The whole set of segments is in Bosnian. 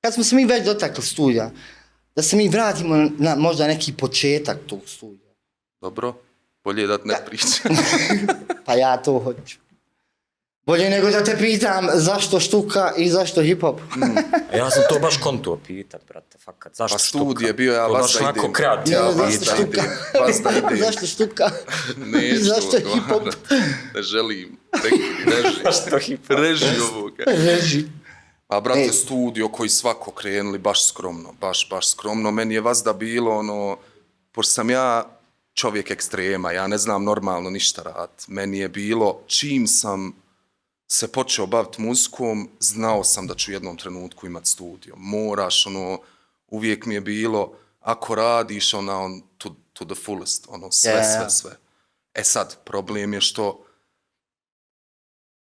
Kad smo se mi već dotakli studija, da se mi vratimo na možda neki početak tog studija. Dobro, bolje da ne pričam. Pa ja to hoću. Bolje nego da te pitam zašto štuka i zašto hip-hop. A ja sam to baš kontuo pitat, brate, fakat. Zašto Pa štuka? studije bio, ja vas da idem. Baš onako kreativno. Zašto štuka i zašto hip-hop. Ne želim. Reži ovoga. Reži. A brate, studio koji svako krenuli, baš skromno, baš skromno. Meni je vazda bilo pošto sam ja čovjek ekstrema, ja ne znam normalno ništa raditi. Meni je bilo, čim sam se počeo baviti muzikom, znao sam da ću u jednom trenutku imati studio. Moraš, uvijek mi je bilo, ako radiš, to the fullest, sve. E sad, problem je što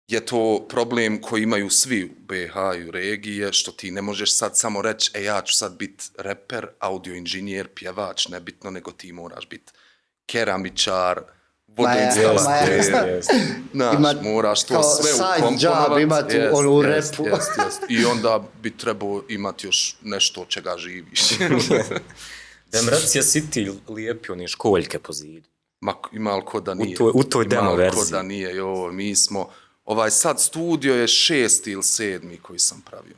je to problem koji imaju svi u BiH i u regiji, što ti ne možeš sad samo reći, ja ću sad biti reper, audio inženjer, pjevač, nebitno, nego ti moraš biti keramičar, vodoinstalater, moraš to sve ukomponovati. Imati u repu. I onda bi trebao imati još nešto od čega živiš. Demrac je si ti lijepio ni školjke po zidu. Ima li ko da nije? U toj demo verziji. Ima li ko da nije, mi smo... sad studio je 6. ili 7. koji sam pravio.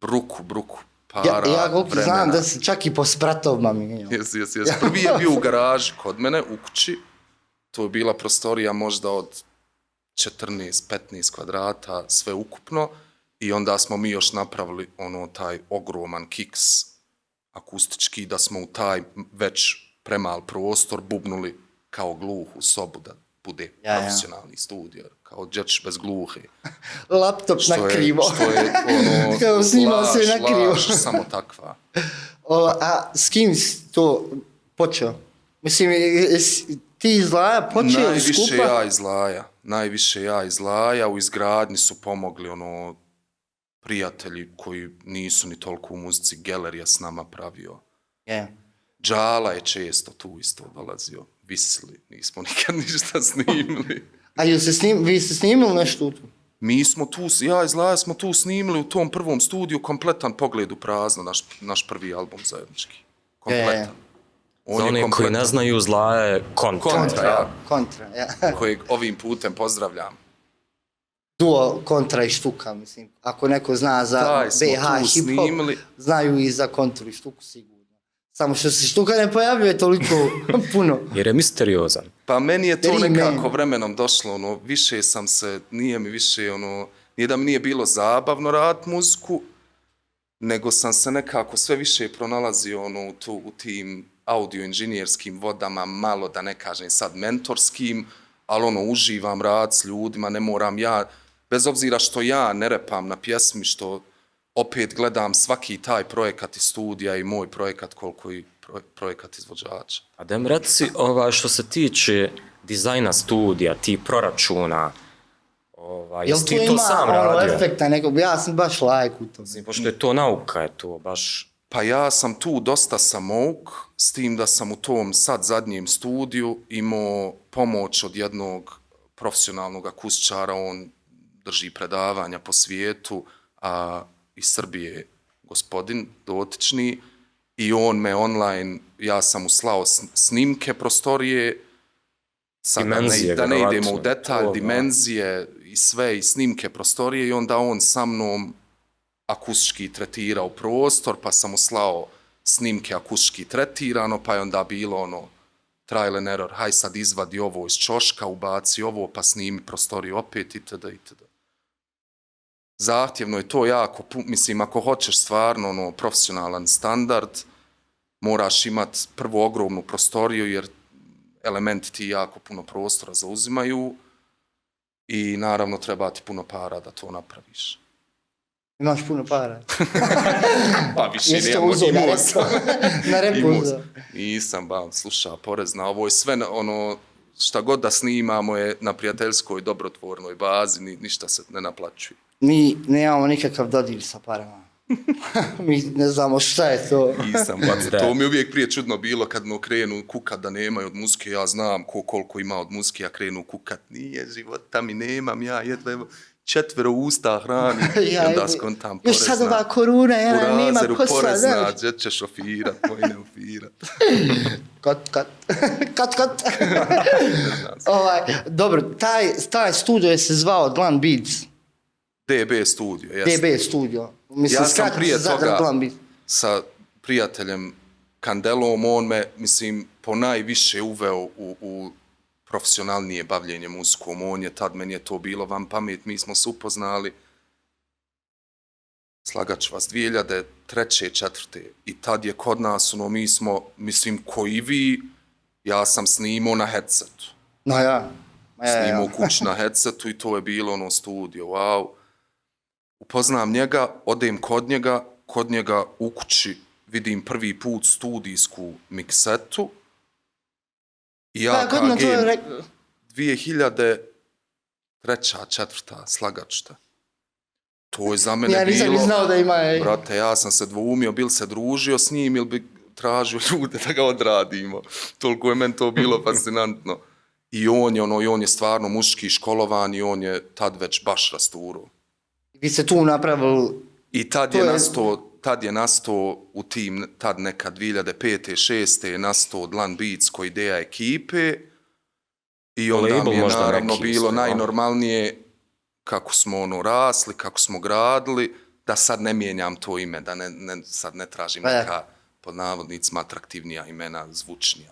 Bruku, para, ja koliko vremena. znam da si čak i po spratovima mijenjao. Jes. Prvi je bio u garaži kod mene, u kući. To je bila prostorija možda od 14-15 kvadrata, sve ukupno. I onda smo mi još napravili taj ogroman kiks akustički, da smo u taj već premal prostor bubnuli kao gluhu sobu da bude profesionalni studio, kao džeć bez gluhe. Laptop na krivo. Što je kao snimao se na krivo. Laž, samo takva. A s kim si to počeo? Mislim, ti iz Laja počeo skupa? Najviše ja iz Laja. U izgradnji su pomogli prijatelji koji nisu ni toliko u muzici. Geller je s nama pravio. Džala je često tu isto dolazio. Visili, nismo nikad ništa snimili. A vi ste snimili nešto tu? Mi smo tu, ja iz Laja smo tu snimili u tom prvom studiju kompletan Pogled u prazno, naš prvi album zajednički. Kompletan. Za one koji ne znaju, Zlaja je Kontra. Kontra. Kojeg ovim putem pozdravljam. Duo Kontra i Štuka, mislim. Ako neko zna za BiH hip-hop, znaju i za Kontru i Štuku sigurno. Samo što se Štuka ne pojavljuje toliko puno. Jer je misteriozan. Pa meni je to nekako vremenom došlo, više sam se, nije mi više, nije da mi nije bilo zabavno raditi muziku, nego sam se nekako sve više pronalazio u tim audio-inženjerskim vodama, malo da ne kažem sad mentorskim, ali uživam rad s ljudima, ne moram ja, bez obzira što ja ne repam na pjesmi, što opet gledam svaki taj projekat iz studija i moj projekat koliko i projekat izvođača. A da mi reci, što se tiče dizajna studija, ti proračuna, jesi ti to sam radio? Jel to ima efekta nekog? Ja sam baš lajk u tom. Pošto je to nauka, je to baš... Pa ja sam tu dosta samouk, s tim da sam u tom sad zadnjem studiju imao pomoć od jednog profesionalnog akustičara, on drži predavanja po svijetu, a iz Srbije gospodin dotični, i on me online, ja sam mu slao snimke prostorije, sad da ne idemo u detalj, dimenzije i sve, i snimke prostorije, i onda on sa mnom akustički tretirao prostor, pa sam mu slao snimke akustički tretirano, pa je onda bilo trial and error, haj sad izvadi ovo iz ćoška, ubaci ovo, pa snimi prostoriju opet, itd. Zahtjevno je to jako, mislim, ako hoćeš stvarno profesionalan standard, moraš imati prvo ogromnu prostoriju, jer elementi ti jako puno prostora zauzimaju i naravno treba ti puno para da to napraviš. Imaš puno para. Pa više imao sam. Na repu uzeo. Nisam, sluša, porez na ovo je sve, šta god da snimamo je na prijateljskoj, dobrotvornoj bazi, ništa se ne naplaćuje. Mi nemamo nikakav dodir sa parama. Mi ne znamo šta je to. Nisam, to mi uvijek prije čudno bilo kad me krenu kukat da nemaju od muzike, ja znam koliko ima od muzike, ja krenu kukat, nije života mi nemam, ja jedva 4 usta hrani, i onda skontam još sad ova koruna, nema posla, porez znaš. nađe, gdje ćeš ofirat, moj ne ofirat. Kat. Dobro, taj studio se zvao Dlan Beats. DB studio, jeste. DB studio. Mislim, Ja sam prije toga Dlan Beats. sa prijateljem Kandelom, on me, mislim, ponajviše uveo u profesionalnije bavljenje muzikom. On je tad, meni je to bilo van pamet, mi smo se upoznali, slagat ću vas, 2003. 2004. I tad je kod nas, mi smo, mislim, ko i vi, ja sam snimao na headsetu. No ja. Snimao kuć na headsetu i to je bilo studio, wow. Upoznam njega, odem kod njega u kući vidim prvi put studijsku miksetu i ja kagem 2003. 2004. slagat ću te. To je za mene bilo... Ja nisam znao da ima... Brate, ja sam se dvoumio, bil se družio s njim ili bi tražio ljude da ga odradimo. Toliko je meni to bilo fascinantno. I on je stvarno muški školovan i on je tad već baš rasturo. Vi ste tu napravili... I tad je nastao u tim, tad neka 2005. 2006. je nastao Dlan Beats ko ideja ekipe i onda mi je naravno bilo najnormalnije kako smo rasli, kako smo gradili, da sad ne mijenjam to ime, da sad ne tražim neka pod navodnicima atraktivnija imena, zvučnija.